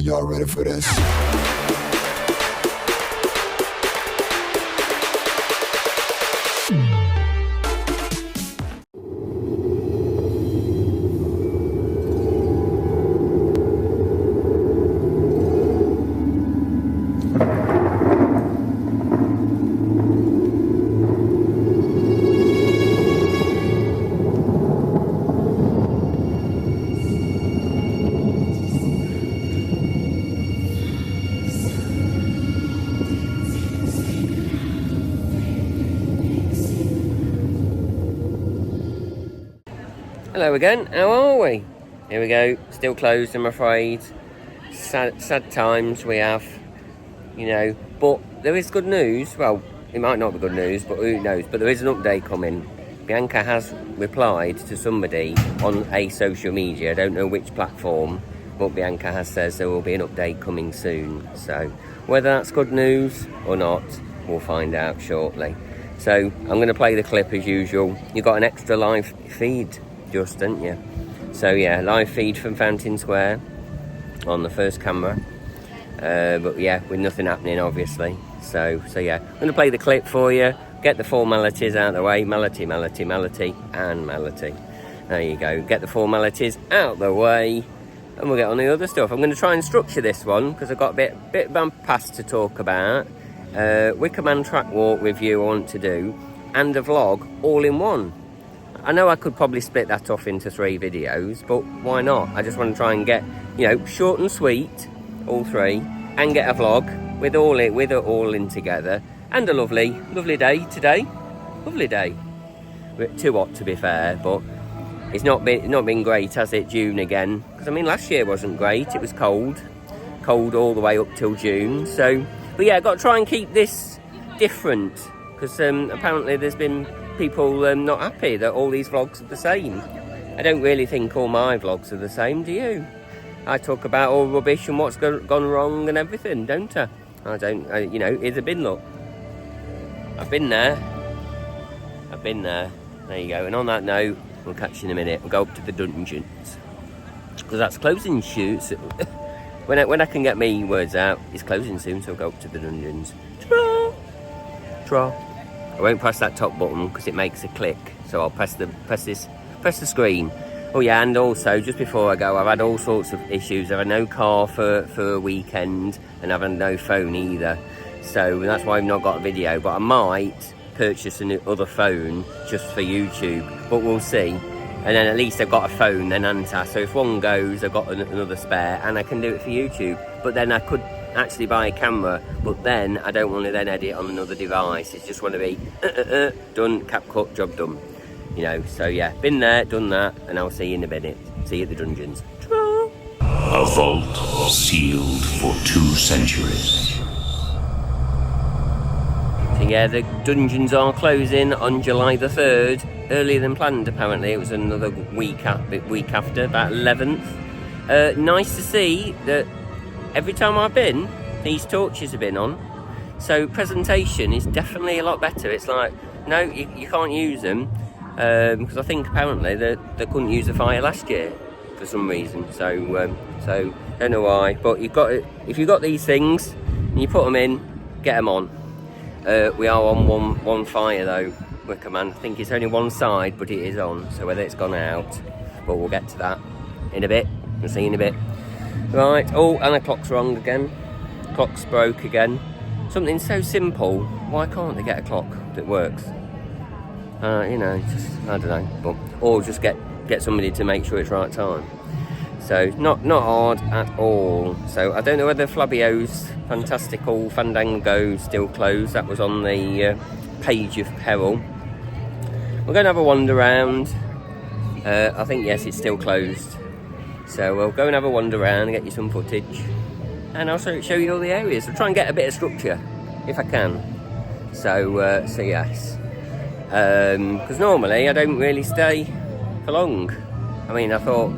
Are y'all ready for this? Hello again, how are we? Here we go, still closed I'm afraid. Sad times we have, you know, but there is good news. Well, it might not be good news, but who knows, but there is an update coming. Bianca has replied to somebody on a social media, I don't know which platform, but Bianca says there will be an update coming soon. So whether that's good news or not, we'll find out shortly. So I'm going to play the clip as usual. You've got an extra live feed, just, didn't you? So yeah, live feed from Fountain Square on the first camera, but yeah, with nothing happening obviously. So yeah, I'm going to play the clip for you, get the formalities out of the way. Melody and Melody. There you go, get the formalities out of the way and we'll get on the other stuff. I'm going to try and structure this one because I've got a bit of my past to talk about. Wicker Man track walk review I want to do, and a vlog all in one. I know I could probably split that off into 3 videos, but why not? I just want to try and get, you know, short and sweet, all 3, and get a vlog with it all in together, and a lovely day today. Lovely day. Too hot to be fair, but it's not been great, has it? June again, because I mean last year wasn't great. It was cold all the way up till June. So, but yeah, I've got to try and keep this different because apparently there's been people not happy that all these vlogs are the same. I don't really think all my vlogs are the same, do you? I talk about all rubbish and what's gone wrong and everything, don't I? You know, here's a bin look. I've been there. There you go. And on that note, we'll catch you in a minute. We'll go up to the dungeons because that's closing shoots. when I can get me words out, it's closing soon, so we'll go up to the dungeons. Tra. I won't press that top button because it makes a click, so I'll press the screen. Oh yeah, and also just before I go, I've had all sorts of issues. I've had no car for a weekend, and I've had no phone either. So that's why I've not got a video. But I might purchase another phone just for YouTube, but we'll see. And then at least I've got a phone then, haven't I? So if one goes, I've got another spare, and I can do it for YouTube. But then I could actually buy a camera, but then I don't want to then edit on another device. It's just want to be done, cap cut, job done, you know. So yeah, been there, done that, and I'll see you in a minute. See you at the dungeons. A vault sealed for 2 centuries. So yeah, the dungeons are closing on July the 3rd, earlier than planned apparently. It was another week after, about 11th. Nice to see that every time I've been, these torches have been on. So presentation is definitely a lot better. It's like, no, you can't use them. Because I think apparently they couldn't use the fire last year for some reason. So don't know why. But if you've got these things, and you put them in, get them on. We are on one fire though, Wicker Man. I think it's only one side, but it is on. So whether it's gone out, but we'll get to that in a bit. We'll see you in a bit. Right, oh, and the clock's wrong again. Clock's broke again. Something so simple, why can't they get a clock that works? You know, just, I don't know, but, or just get somebody to make sure it's right time. So, not hard at all. So, I don't know whether Flavio's Fantastical Fandango still closed. That was on the Page of Peril. We're going to have a wander around. I think, yes, it's still closed. So we'll go and have a wander around and get you some footage, and also show you all the areas. I'll try and get a bit of structure if I can. So yes, because normally I don't really stay for long. I mean, I thought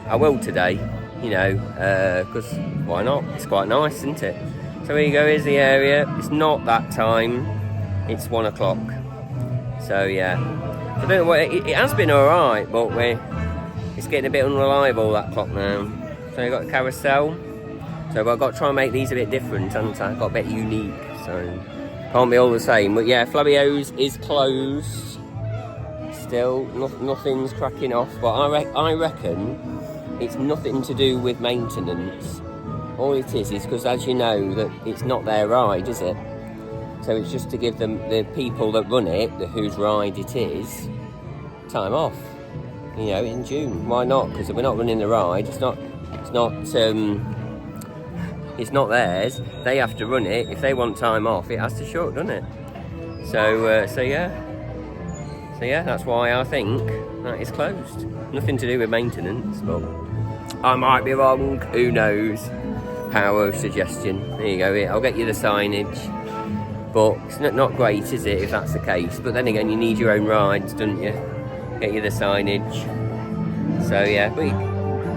I will today, you know, because why not? It's quite nice, isn't it? So here you go. Here's the area. It's not that time. It's 1 o'clock. So yeah, I don't know what it has been all right, but it's getting a bit unreliable, that clock now. So you've got a carousel, So I've got to try and make these a bit different, haven't I? I've got a bit unique, so can't be all the same. But yeah, Flavios is closed. Still, nothing's cracking off. But I reckon it's nothing to do with maintenance. All it is because, as you know, that it's not their ride, is it? So it's just to give them, the people that run it, whose ride it is, time off. You know, in June. Why not? Because if we're not running the ride, it's not theirs. They have to run it. If they want time off, it has to shut, doesn't it? So yeah, that's why I think that is closed. Nothing to do with maintenance, but I might be wrong. Who knows? Power of suggestion. There you go. I'll get you the signage. But it's not great, is it, if that's the case? But then again, you need your own rides, don't you? Get you the signage. So yeah, but you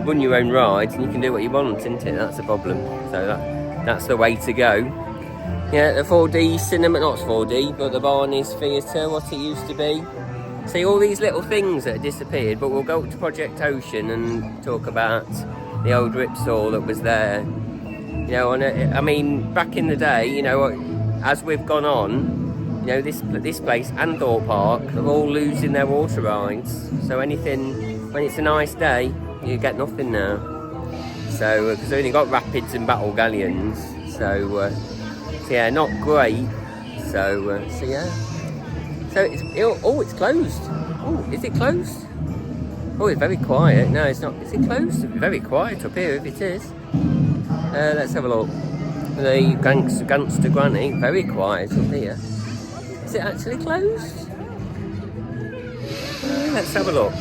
run your own rides and you can do what you want, isn't it? That's the problem. So that's the way to go. Yeah, the 4D cinema, not 4D, but the Barney's Theatre, what it used to be. See, all these little things that have disappeared, but we'll go to Project Ocean and talk about the old Ripsaw that was there. You know, and I mean, back in the day, you know, as we've gone on, you know, this place and Thorpe Park are all losing their water rides. So anything, when it's a nice day, you get nothing now. So, because they've only got rapids and battle galleons. So yeah, not great. So yeah. So it's closed. Oh, is it closed? Oh, it's very quiet. No, it's not. Is it closed? It's very quiet up here if it is. Let's have a look. The Gangster Granny, very quiet up here. Is it actually closed? Let's have a look.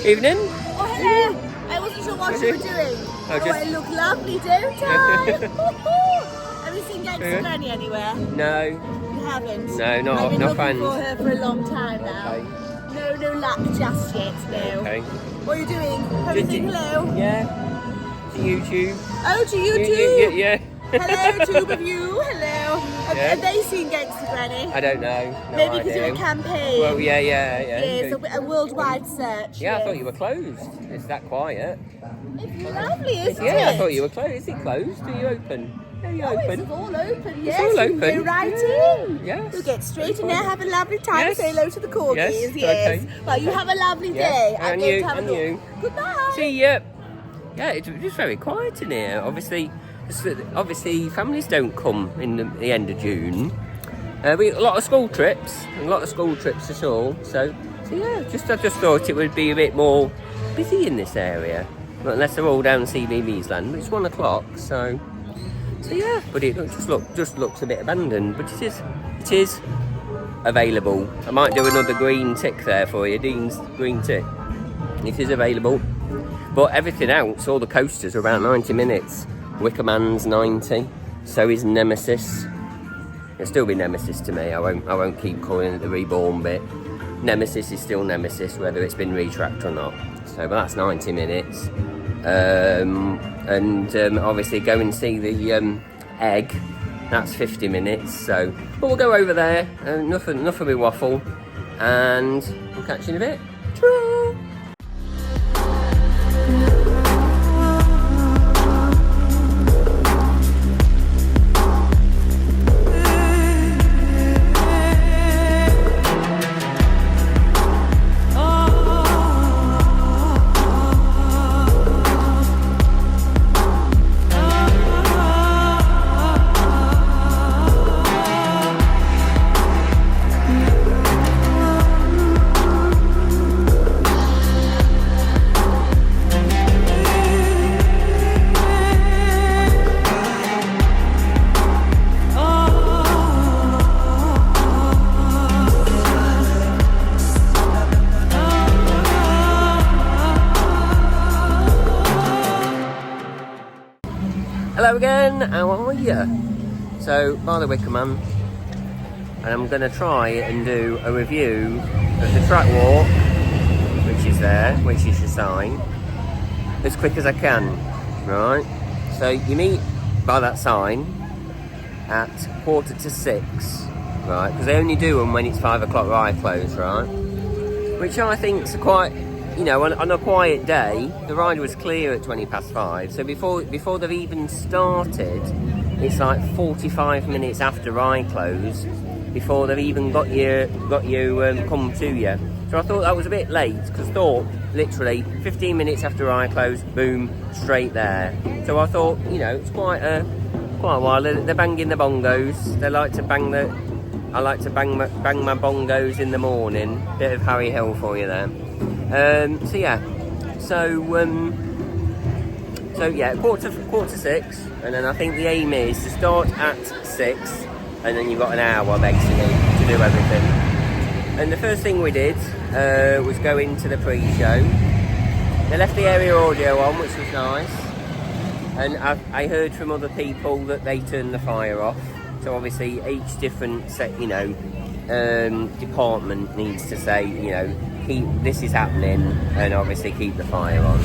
Evening? Oh, hello. I wasn't sure what you were doing. I look lovely, don't I? Have you seen Gangster Granny anywhere? No. You haven't? No, not I've been looking fans. for her for a long time now. Okay. No luck just yet, no. Okay. What are you doing? Everything hello? Yeah. To YouTube. Oh, to YouTube? Yeah. Hello, tube of you. Hello. Have they seen Gangster Granny? I don't know. No Maybe because idea. you're a campaign. Well, yeah. Yes, a worldwide search. Yeah, I yes. thought you were closed. It's that quiet. It's lovely, isn't it? Yeah, I thought you were closed. Is it closed? Are you open? Are you open? It's all open, yes. It's all You open. can go right in. Yes. You'll get straight in there, have a lovely time, Yes. say hello to the corgis. Yes, Yes. okay. Well, you have a lovely Yes, day. and I'm going you, to have and a look. you. Goodbye. See, yeah, it's just very quiet in here. Obviously, families don't come in the end of June. We a lot of school trips for sure. So yeah, I just thought it would be a bit more busy in this area. But unless they're all down CBBS land, but it's 1 o'clock, so yeah. But it just looks a bit abandoned. But it is available. I might do another green tick there for you, Dean's green tick. It is available. But everything else, all the coasters are about 90 minutes. Wickerman's 90. So is Nemesis. It'll still be Nemesis to me. I won't keep calling it the reborn bit. Nemesis is still Nemesis, whether it's been retracked or not. So, but that's 90 minutes. Obviously go and see the egg. That's 50 minutes. So, but we'll go over there. Nothing with waffle. And we'll catch you in a bit. Ta-ra! Hello again, how are you? So, by the Wicker Man, and I'm going to try and do a review of the track walk, which is there, which is the sign, as quick as I can, right? So you meet by that sign at 5:45, right? Because they only do them when it's 5 o'clock ride close, right? Which I think is quite you know, on a quiet day, the ride was clear at 5:20. So before they've even started, it's like 45 minutes after ride close before they've even got you come to you. So I thought that was a bit late, because thought literally 15 minutes after ride close, boom, straight there. So I thought, you know, it's quite a while. They're banging the bongos. They like to bang I like to bang my bongos in the morning. Bit of Harry Hill for you there. So yeah, quarter to 6, and then I think the aim is to start at 6, and then you've got an hour basically to do everything. And the first thing we did was go into the pre-show. They left the area audio on, which was nice, and I heard from other people that they turned the fire off. So obviously each different department needs to say, you know, this is happening, and obviously keep the fire on.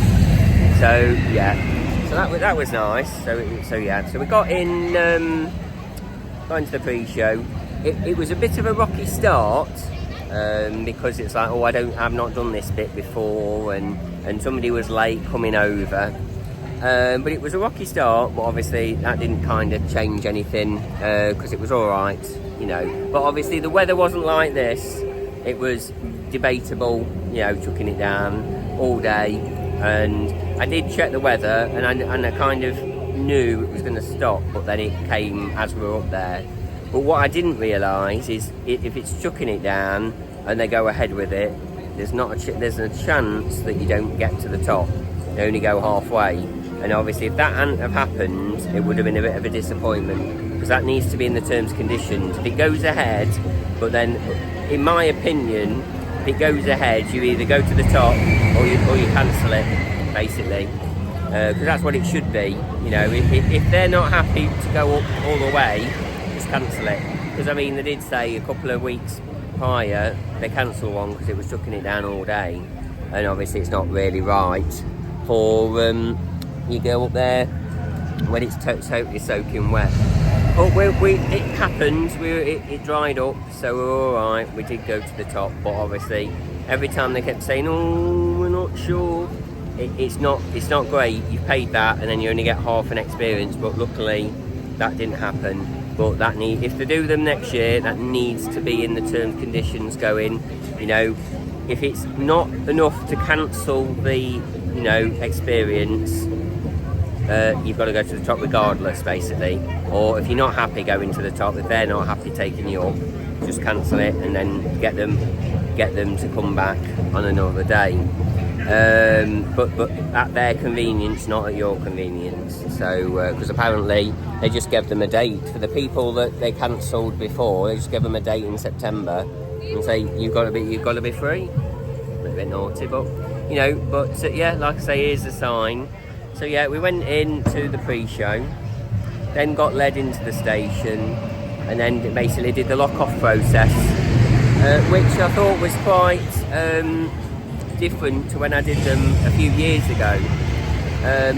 So yeah, so that was nice. So we got in, got into the pre-show. It was a bit of a rocky start, because it's like, I've not done this bit before, and somebody was late coming over. But it was a rocky start, but obviously that didn't kind of change anything, because it was all right, you know. But obviously the weather wasn't like this. It was debatable, you know, chucking it down all day. And I did check the weather, and I kind of knew it was going to stop, but then it came as we were up there. But what I didn't realise is if it's chucking it down and they go ahead with it, there's a chance that you don't get to the top. They only go halfway. And obviously if that hadn't have happened, it would have been a bit of a disappointment, because that needs to be in the terms and conditions. If it goes ahead, but then, in my opinion, if it goes ahead, you either go to the top or you cancel it, basically. Because that's what it should be. You know, if they're not happy to go up all the way, just cancel it. Because I mean, they did say a couple of weeks prior they cancelled one because it was chucking it down all day, and obviously it's not really right for you go up there when it's totally soaking wet. But it happened. It dried up, so we're all right. We did go to the top, but obviously every time they kept saying, "Oh, we're not sure." It's not great. You've paid that, and then you only get half an experience. But luckily, that didn't happen. But if they do them next year, that needs to be in the terms and conditions going. You know, if it's not enough to cancel the experience, you've got to go to the top regardless, basically. Or if you're not happy going to the top, if they're not happy taking you up, just cancel it and then get them to come back on another day. But at their convenience, not at your convenience. So because apparently they just gave them a date for the people that they cancelled before. They just gave them a date in September and say you've got to be free. A little bit naughty, but yeah, like I say, here's the sign. So yeah, we went into the pre-show, then got led into the station, and then basically did the lock-off process, which I thought was quite different to when I did them a few years ago,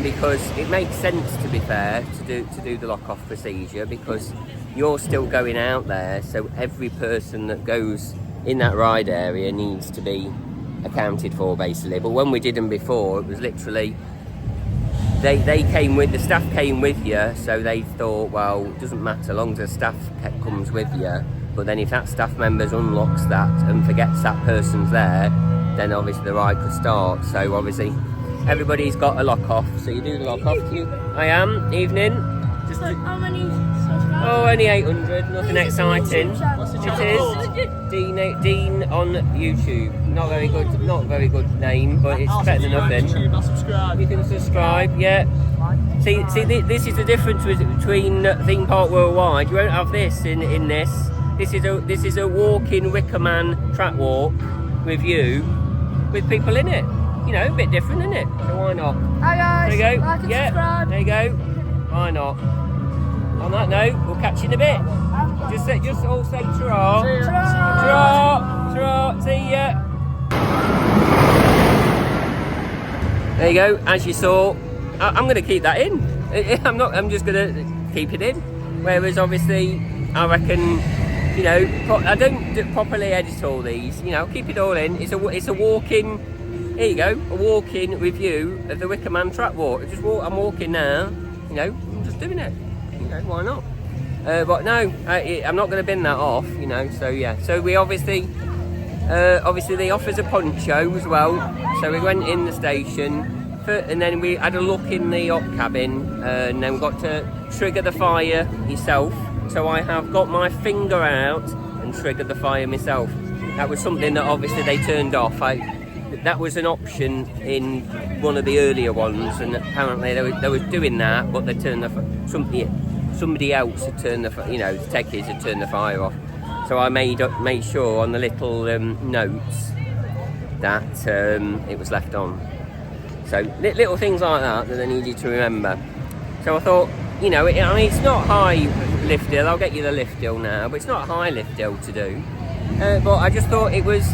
because it makes sense, to be fair, to do the lock-off procedure, because you're still going out there, so every person that goes in that ride area needs to be accounted for, basically. But when we did them before, it was literally the staff came with you, so they thought, well, it doesn't matter, as long as the staff comes with you. But then if that staff member unlocks that and forgets that person's there, then obviously the ride could start. So obviously everybody's got a lock off, so you do the lock off. I am evening. Just how many subscribers? Oh, only 800. Nothing exciting. What's It is Dean on YouTube. Not very good name, but it's better than nothing. You can subscribe. Yeah. See, this is the difference between Theme Park Worldwide. You won't have this in this. This is a walk-in Wickerman track walk with you, with people in it. You know, a bit different, isn't it? So why not? Hi guys. There you go. Like and subscribe. There you go. Why not? On that note, we'll catch you in a bit. Just all say ta-ra. Ta-ra. Ta-ra. See ya. There you go. As you saw, I'm going to keep that in. I'm just going to keep it in. Whereas obviously, I reckon, I don't properly edit all these. Keep it all in. It's a walk-in here you go, a walk-in review of the Wicker Man track walk. I'm walking now, you know, I'm just doing it. You know, why not? But no, I'm not going to bin that off, you know, so yeah. So we obviously they offer us a poncho as well. So we went in the station, and then we had a look in the op cabin, and then we got to trigger the fire yourself. So I have got my finger out and triggered the fire myself. That was something that obviously they turned off. That was an option in one of the earlier ones, and apparently they were doing that, but they turned somebody else had turned the, you know, the techies had turned the fire off. So I made sure on the little notes that it was left on. So little things like that I need you to remember. So I thought, you know, I mean, it's not high lift hill. I'll get you the lift hill now, but it's not a high lift hill to do. But I just thought it was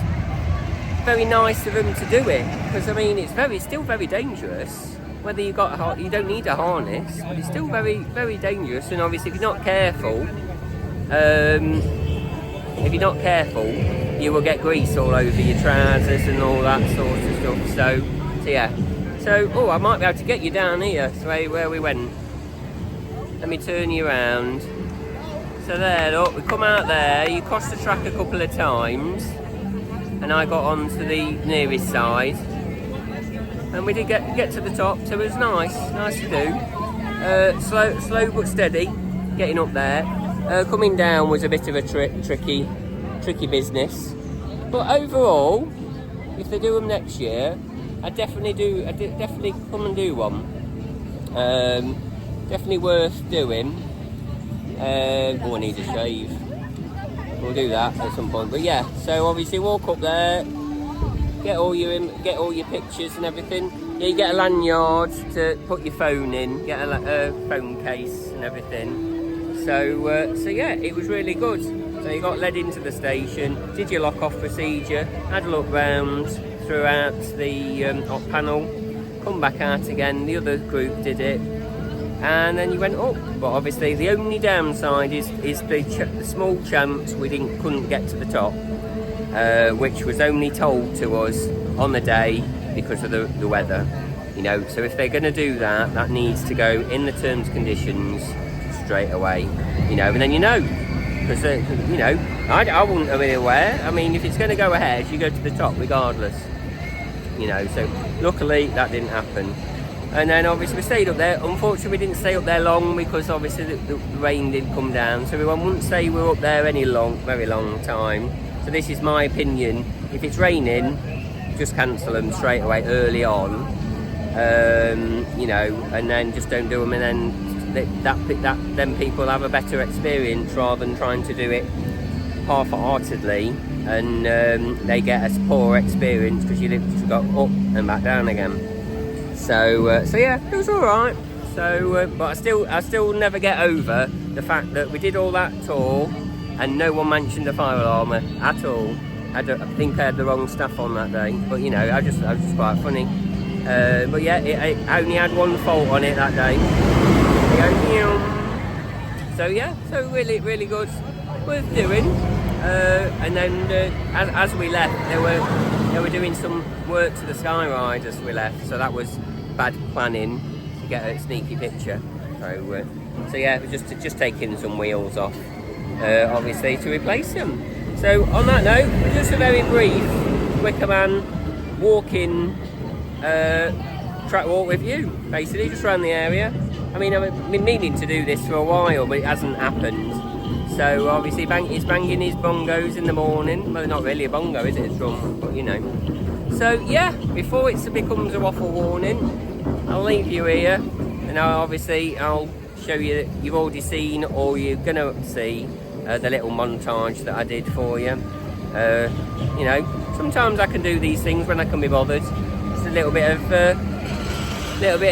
very nice of them to do it, because I mean, it's still very dangerous. Whether you don't need a harness, but it's still very, very dangerous. And obviously, if you're not careful, you will get grease all over your trousers and all that sort of stuff. So yeah. So, I might be able to get you down here, so where we went. Let me turn you around. So there, look, we come out there, you crossed the track a couple of times, and I got onto the nearest side, and we did get to the top, so it was nice to do. Slow but steady, getting up there. Coming down was a bit of a tricky business, but overall, if they do them next year, I definitely come and do one. Definitely worth doing. I need a shave. We'll do that at some point. But yeah, so obviously walk up there, get all your pictures and everything. Yeah, you get a lanyard to put your phone in, get a phone case and everything. So yeah, it was really good. So you got led into the station, did your lock-off procedure, had a look round throughout the op panel, come back out again, the other group did it, and then you went up. But obviously the only downside is the small chance we couldn't get to the top, which was only told to us on the day because of the weather, you know. So if they're going to do that, that needs to go in the terms and conditions straight away, you know. And then, you know, because you know, I wouldn't have been aware. I mean, if it's going to go ahead, you go to the top regardless, you know. So luckily that didn't happen. And then obviously we stayed up there. Unfortunately we didn't stay up there long, because obviously the rain did come down, so I wouldn't say we were up there very long time. So this is my opinion: if it's raining, just cancel them straight away early on, you know, and then just don't do them, and then then people have a better experience rather than trying to do it half-heartedly, and they get a poor experience because you literally got up and back down again. So yeah, it was all right. So, but I still never get over the fact that we did all that tour and no one mentioned the fire alarm at all. I think I had the wrong stuff on that day, but you know, I was just quite funny. But yeah, it only had one fault on it that day. So yeah, so really good, worth doing. And then as we left, they were doing some work to the sky ride as we left, so that was bad planning to get a sneaky picture. So yeah, it was just taking some wheels off, obviously, to replace them. So on that note, just a very brief Wicker Man walking track walk with you, basically, just around the area. I mean, I've been meaning to do this for a while, but it hasn't happened. So obviously he's banging his bongos in the morning. Well, not really a bongo, is it? It's drum, but you know. So yeah, before it becomes a waffle warning, I'll leave you here, and I'll show you that you've already seen, or you're gonna see the little montage that I did for you. You know, sometimes I can do these things when I can be bothered. Just a little bit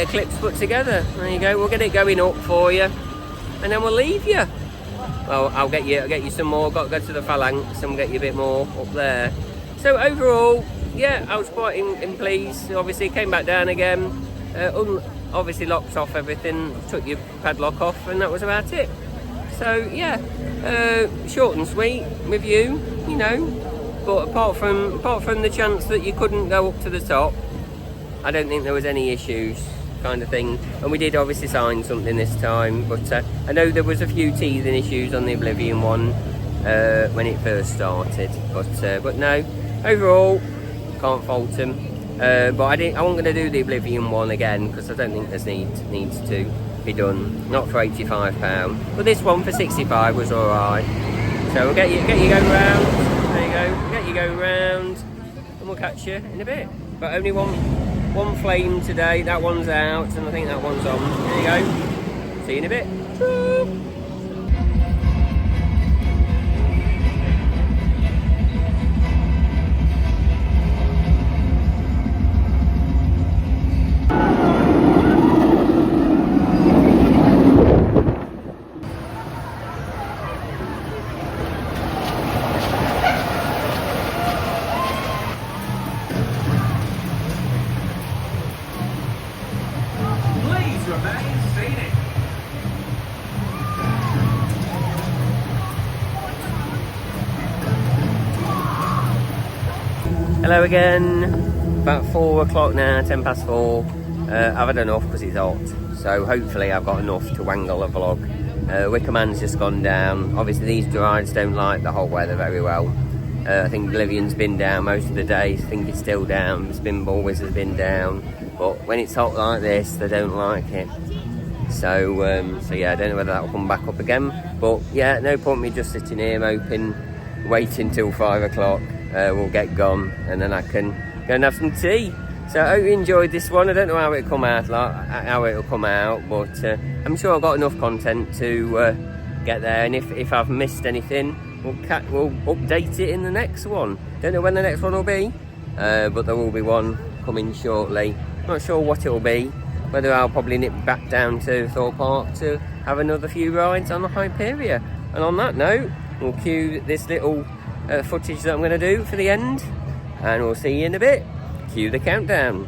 of clips put together. There you go. We'll get it going up for you, and then we'll leave you. Well, I'll get you some more. Got to go to the Phalanx and get you a bit more up there. So overall, yeah, I was quite pleased. Obviously, came back down again. Obviously, locked off everything, took your padlock off, and that was about it. So yeah, short and sweet with you. You know, But apart from the chance that you couldn't go up to the top, I don't think there was any issues, kind of thing. And we did obviously sign something this time, but I know there was a few teething issues on the Oblivion one when it first started. But no, overall, can't fault them. But I wasn't going to do the Oblivion one again because I don't think there's needs to be done. Not for £85, but this one for 65 was all right. So we'll get you going round. There you go. Get you going round, and we'll catch you in a bit. But only one flame today. That one's out, and I think that one's on. There you go. See you in a bit. Choo. Hello again. About 4 o'clock now, 10 past 4. I've had enough because it's hot, so hopefully I've got enough to wangle a vlog. Wickerman's just gone down. Obviously these rides don't like the hot weather very well. I think Oblivion's been down most of the day. I think it's still down. Spinball Whiz has been down, but when it's hot like this, they don't like it. So yeah, I don't know whether that will come back up again. But yeah, no point me just sitting here moping, waiting till 5 o'clock. We'll get gone, and then I can go and have some tea. So I hope you enjoyed this one. I don't know how it'll come out, but I'm sure I've got enough content to get there. And if I've missed anything, we'll update it in the next one. Don't know when the next one will be, but there will be one coming shortly. Not sure what it will be. Whether I'll probably nip back down to Thorpe Park to have another few rides on the Hyperia. And on that note, we'll cue this little footage that I'm going to do for the end, and we'll see you in a bit. Cue the countdown.